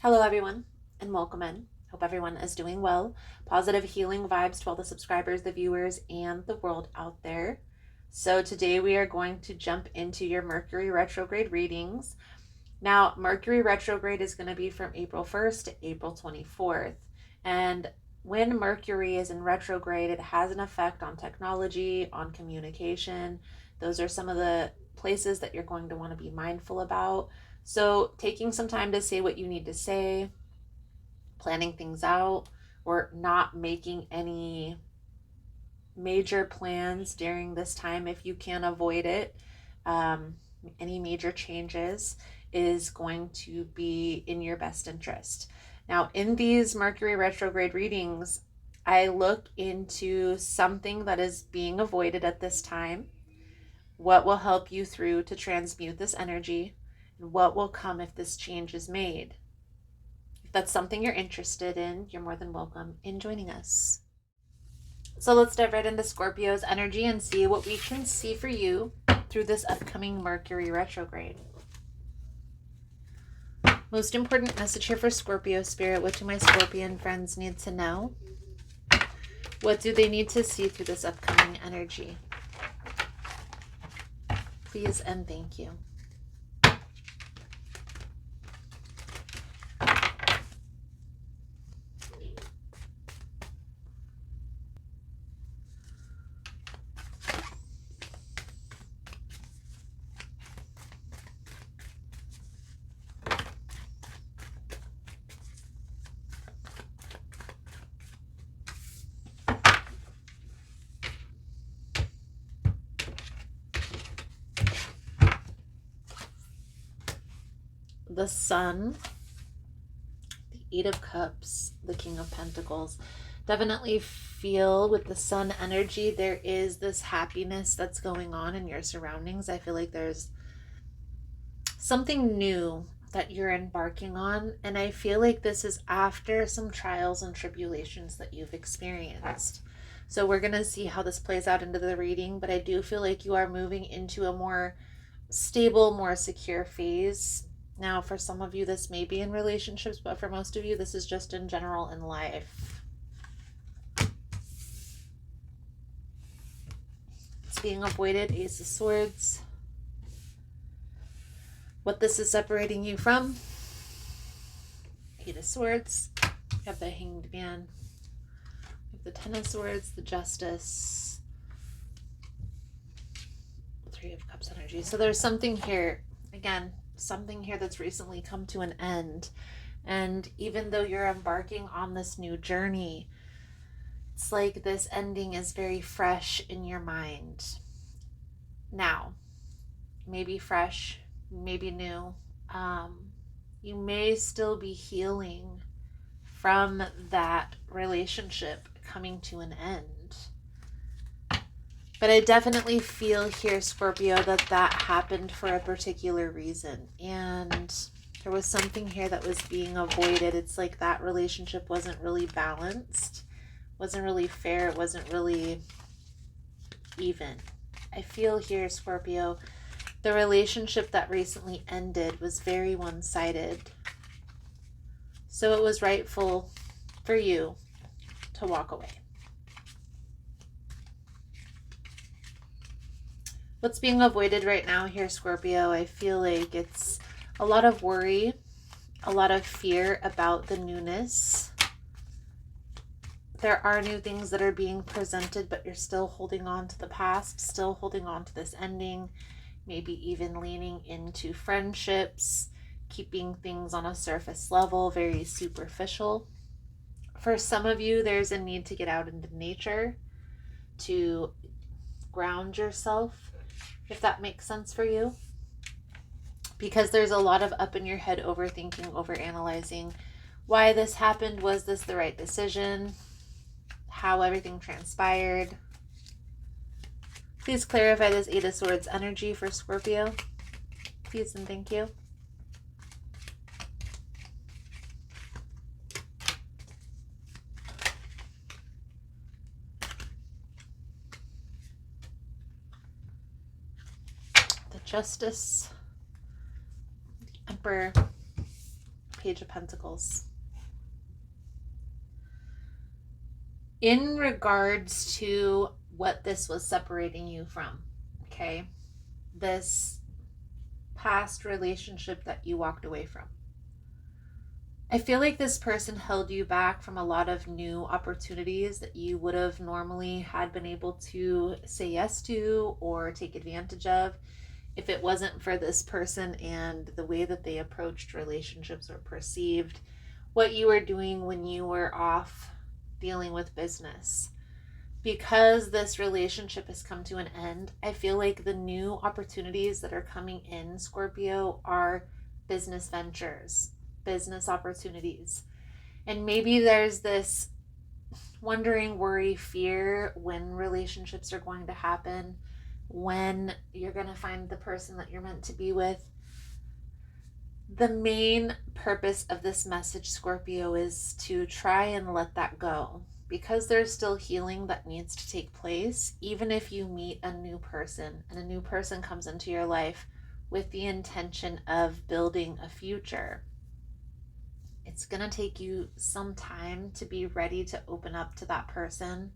Hello, everyone, and welcome in. Hope everyone is doing well. Positive healing vibes to all the subscribers, the viewers, and the world out there. So, today we are going to jump into your Mercury retrograde readings. Now, Mercury retrograde is going to be from April 1st to April 24th. And when Mercury is in retrograde, it has an effect on technology, on communication. Those are some of the places that you're going to want to be mindful about. So, taking some time to say what you need to say, planning things out, or not making any major plans during this time if you can avoid it. Any major changes is going to be in your best interest. Now, in these Mercury retrograde readings, I look into something that is being avoided at this time, what will help you through to transmute this energy, and what will come if this change is made. If that's something you're interested in, you're more than welcome in joining us. So let's dive right into Scorpio's energy and see what we can see for you through this upcoming Mercury retrograde. Most important message here for Scorpio Spirit. What do my Scorpion friends need to know? What do they need to see through this upcoming energy? Please and thank you. The Sun, the Eight of Cups, the King of Pentacles. Definitely feel with the Sun energy, there is this happiness that's going on in your surroundings. I feel like there's something new that you're embarking on, and I feel like this is after some trials and tribulations that you've experienced. So we're going to see how this plays out into the reading, but I do feel like you are moving into a more stable, more secure phase. Now, for some of you, this may be in relationships, but for most of you, this is just in general in life. It's being avoided, Ace of Swords. What this is separating you from, Eight of Swords. You have the Hanged Man. You have the Ten of Swords, the Justice, Three of Cups energy. So there's something here, again, something here that's recently come to an end. And even though you're embarking on this new journey, it's like this ending is very fresh in your mind. Now, maybe fresh, maybe new. You may still be healing from that relationship coming to an end. But I definitely feel here, Scorpio, that happened for a particular reason. And there was something here that was being avoided. It's like that relationship wasn't really balanced, wasn't really fair, it wasn't really even. I feel here, Scorpio, the relationship that recently ended was very one-sided. So it was rightful for you to walk away. What's being avoided right now here, Scorpio, I feel like it's a lot of worry, a lot of fear about the newness. There are new things that are being presented, but you're still holding on to the past, still holding on to this ending, maybe even leaning into friendships, keeping things on a surface level, very superficial. For some of you, there's a need to get out into nature, to ground yourself, if that makes sense for you. Because there's a lot of up in your head overthinking, overanalyzing. Why this happened? Was this the right decision? How everything transpired? Please clarify this Eight of Swords energy for Scorpio. Please and thank you. The Justice, the Emperor, Page of Pentacles. In regards to what this was separating you from, okay? This past relationship that you walked away from. I feel like this person held you back from a lot of new opportunities that you would have normally had been able to say yes to or take advantage of if it wasn't for this person and the way that they approached relationships or perceived what you were doing when you were off dealing with business. Because this relationship has come to an end, I feel like the new opportunities that are coming in, Scorpio, are business ventures, business opportunities. And maybe there's this wondering, worry, fear when relationships are going to happen, when you're going to find the person that you're meant to be with. The main purpose of this message, Scorpio, is to try and let that go, because there's still healing that needs to take place. Even if you meet a new person and a new person comes into your life with the intention of building a future, it's going to take you some time to be ready to open up to that person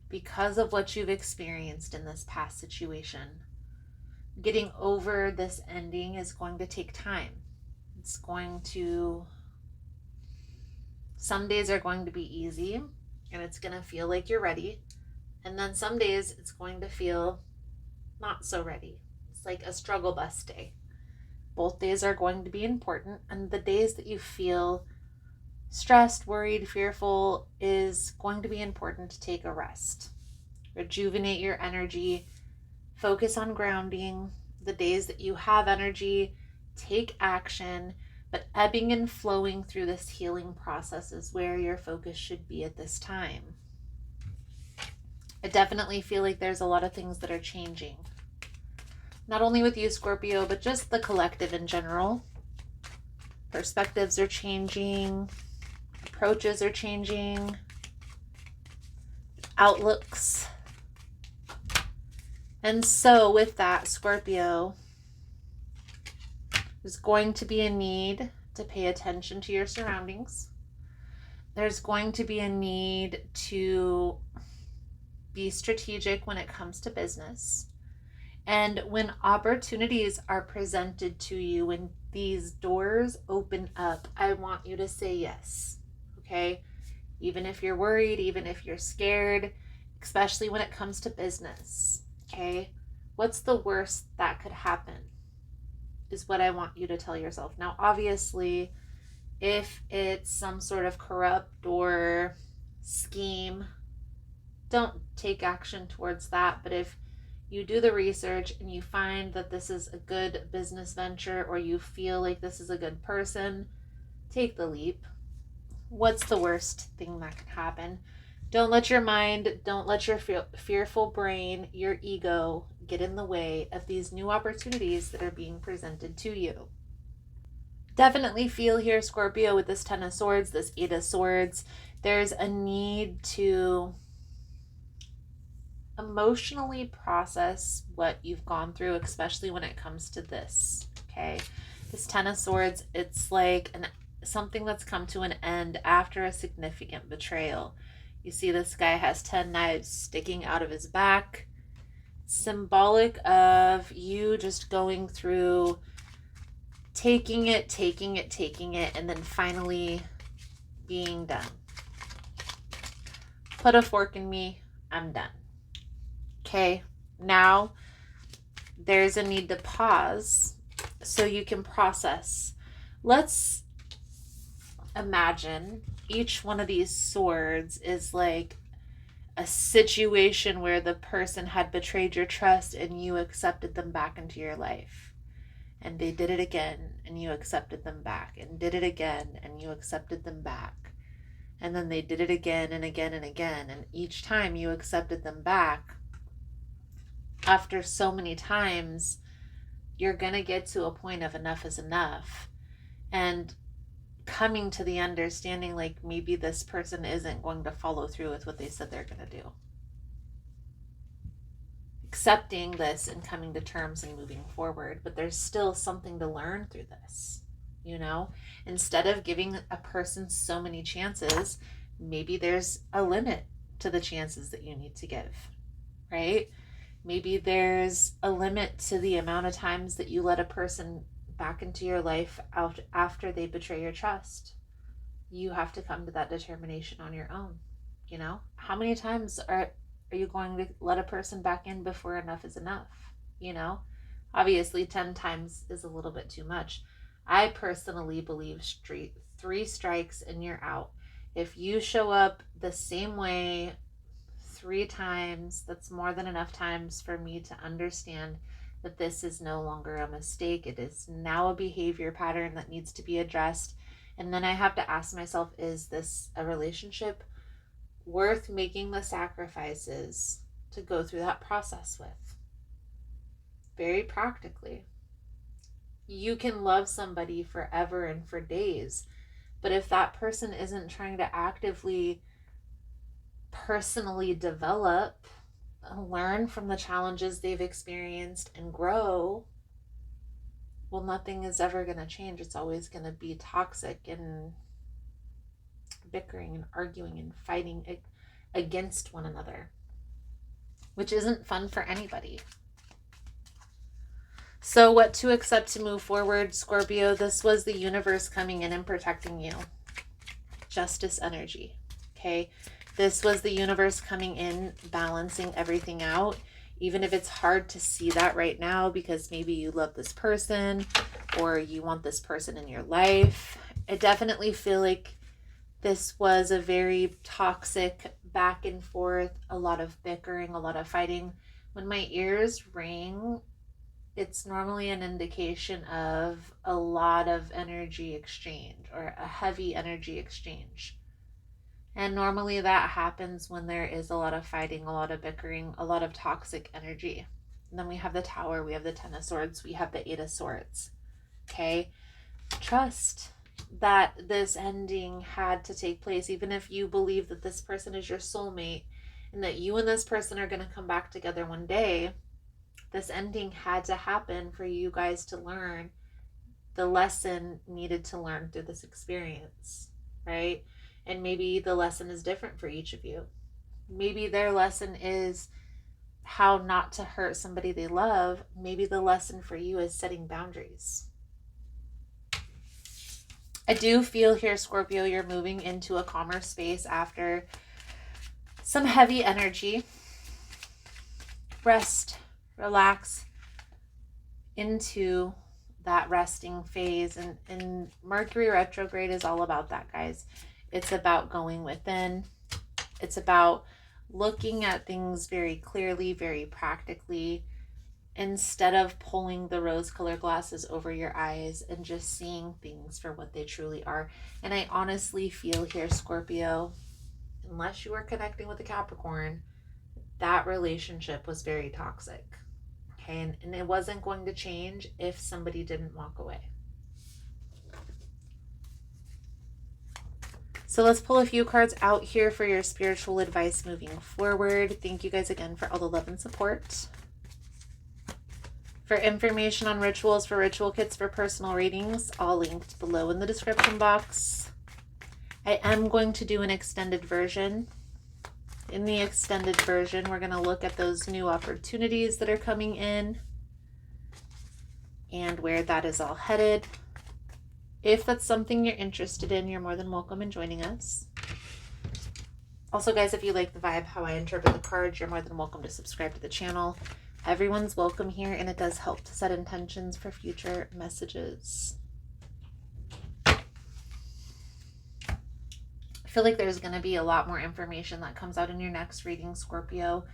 because of what you've experienced in this past situation. Getting over this ending is going to take time. It's going to, some days are going to be easy and it's going to feel like you're ready. And then some days it's going to feel not so ready. It's like a struggle bus day. Both days are going to be important. And the days that you feel stressed, worried, fearful is going to be important to take a rest. Rejuvenate your energy. Focus on grounding. The days that you have energy, take action, but ebbing and flowing through this healing process is where your focus should be at this time. I definitely feel like there's a lot of things that are changing. Not only with you, Scorpio, but just the collective in general. Perspectives are changing. Approaches are changing. Outlooks. And so with that, Scorpio, there's going to be a need to pay attention to your surroundings. There's going to be a need to be strategic when it comes to business. And when opportunities are presented to you, when these doors open up, I want you to say yes, okay? Even if you're worried, even if you're scared, especially when it comes to business, okay? What's the worst that could happen is what I want you to tell yourself. Now, obviously, if it's some sort of corrupt or scheme, don't take action towards that. But if you do the research and you find that this is a good business venture or you feel like this is a good person, take the leap. What's the worst thing that can happen? Don't let your mind, don't let your fearful brain, your ego get in the way of these new opportunities that are being presented to you. Definitely feel here, Scorpio, with this Ten of Swords, this Eight of Swords, there's a need to emotionally process what you've gone through, especially when it comes to this, okay? This Ten of Swords, it's like something that's come to an end after a significant betrayal. You see this guy has 10 knives sticking out of his back. Symbolic of you just going through taking it, and then finally being done. Put a fork in me, I'm done. Okay, now there's a need to pause so you can process. Let's imagine each one of these swords is like a situation where the person had betrayed your trust and you accepted them back into your life. And they did it again and you accepted them back, and did it again and you accepted them back. And then they did it again and again and again. And each time you accepted them back, after so many times, you're going to get to a point of enough is enough. And coming to the understanding like maybe this person isn't going to follow through with what they said they're going to do. Accepting this and coming to terms and moving forward, but there's still something to learn through this. you know? Instead of giving a person so many chances, maybe there's a limit to the chances that you need to give, right? Maybe there's a limit to the amount of times that you let a person back into your life out after they betray your trust. You have to come to that determination on your own. You know, how many times are you going to let a person back in before enough is enough? You know, obviously 10 times is a little bit too much. I personally believe three strikes and you're out. If you show up the same way 3 times, that's more than enough times for me to understand that this is no longer a mistake. It is now a behavior pattern that needs to be addressed. And then I have to ask myself, is this a relationship worth making the sacrifices to go through that process with? Very practically. You can love somebody forever and for days, but if that person isn't trying to actively personally develop, learn from the challenges they've experienced, and grow, well, nothing is ever going to change. It's always going to be toxic and bickering and arguing and fighting against one another, which isn't fun for anybody. So what to accept to move forward, Scorpio? This was the universe coming in and protecting you. Justice energy, okay? This was the universe coming in, balancing everything out. Even if it's hard to see that right now because maybe you love this person or you want this person in your life. I definitely feel like this was a very toxic back and forth, a lot of bickering, a lot of fighting. When my ears ring, it's normally an indication of a lot of energy exchange or a heavy energy exchange. And normally that happens when there is a lot of fighting, a lot of bickering, a lot of toxic energy. And then we have the Tower, we have the Ten of Swords, we have the Eight of Swords. Okay? Trust that this ending had to take place, even if you believe that this person is your soulmate and that you and this person are going to come back together one day. This ending had to happen for you guys to learn the lesson needed to learn through this experience, right? And maybe the lesson is different for each of you. Maybe their lesson is how not to hurt somebody they love. Maybe the lesson for you is setting boundaries. I do feel here, Scorpio, you're moving into a calmer space after some heavy energy. Rest, relax into that resting phase. And Mercury retrograde is all about that, guys. It's about going within. It's about looking at things very clearly, very practically, instead of pulling the rose-colored glasses over your eyes and just seeing things for what they truly are. And I honestly feel here, Scorpio, unless you are connecting with a Capricorn, that relationship was very toxic. Okay, and it wasn't going to change if somebody didn't walk away. So let's pull a few cards out here for your spiritual advice moving forward. Thank you guys again for all the love and support. For information on rituals, for ritual kits, for personal readings, all linked below in the description box. I am going to do an extended version. In the extended version, we're going to look at those new opportunities that are coming in and where that is all headed. If that's something you're interested in, you're more than welcome in joining us. Also, guys, if you like the vibe, how I interpret the cards, you're more than welcome to subscribe to the channel. Everyone's welcome here, and it does help to set intentions for future messages. I feel like there's going to be a lot more information that comes out in your next reading, Scorpio,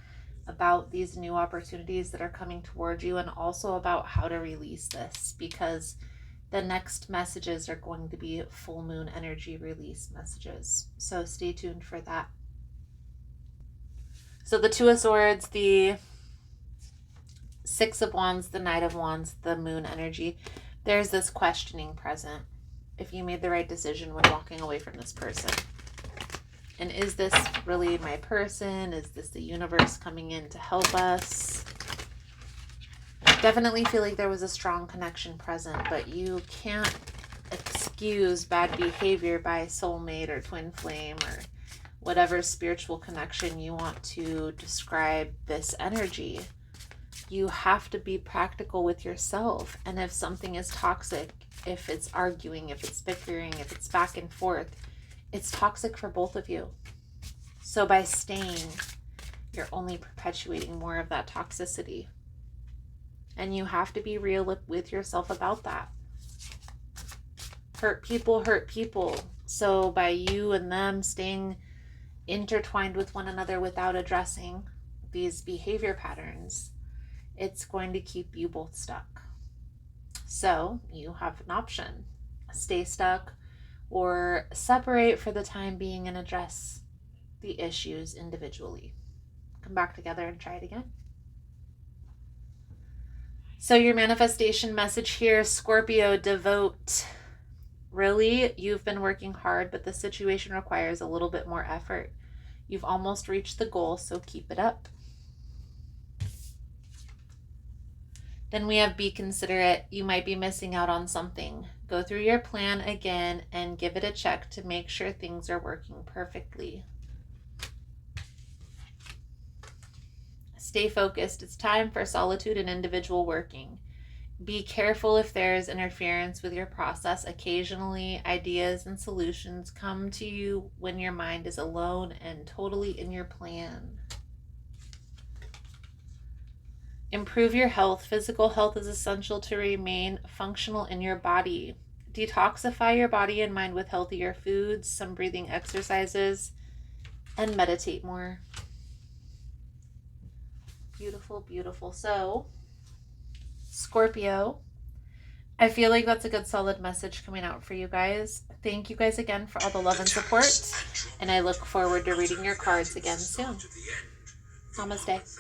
about these new opportunities that are coming toward you, and also about how to release this, because the next messages are going to be full moon energy release messages. So stay tuned for that. So the Two of Swords, the Six of Wands, the Knight of Wands, the moon energy. There's this questioning present. If you made the right decision when walking away from this person. And is this really my person? Is this the universe coming in to help us? Definitely feel like there was a strong connection present, but you can't excuse bad behavior by soulmate or twin flame or whatever spiritual connection you want to describe this energy. You have to be practical with yourself. And if something is toxic, if it's arguing, if it's bickering, if it's back and forth, it's toxic for both of you. So by staying, you're only perpetuating more of that toxicity. And you have to be real with yourself about that. Hurt people hurt people. So by you and them staying intertwined with one another without addressing these behavior patterns, it's going to keep you both stuck. So you have an option. Stay stuck or separate for the time being and address the issues individually. Come back together and try it again. So your manifestation message here, Scorpio, devote. Really, you've been working hard, but the situation requires a little bit more effort. You've almost reached the goal, so keep it up. Then we have be considerate. You might be missing out on something. Go through your plan again and give it a check to make sure things are working perfectly. Stay focused. It's time for solitude and individual working. Be careful if there is interference with your process. Occasionally, ideas and solutions come to you when your mind is alone and totally in your plan. Improve your health. Physical health is essential to remain functional in your body. Detoxify your body and mind with healthier foods, some breathing exercises, and meditate more. Beautiful, beautiful. So, Scorpio, I feel like that's a good solid message coming out for you guys. Thank you guys again for all the love and support, and I look forward to reading your cards again soon. Namaste.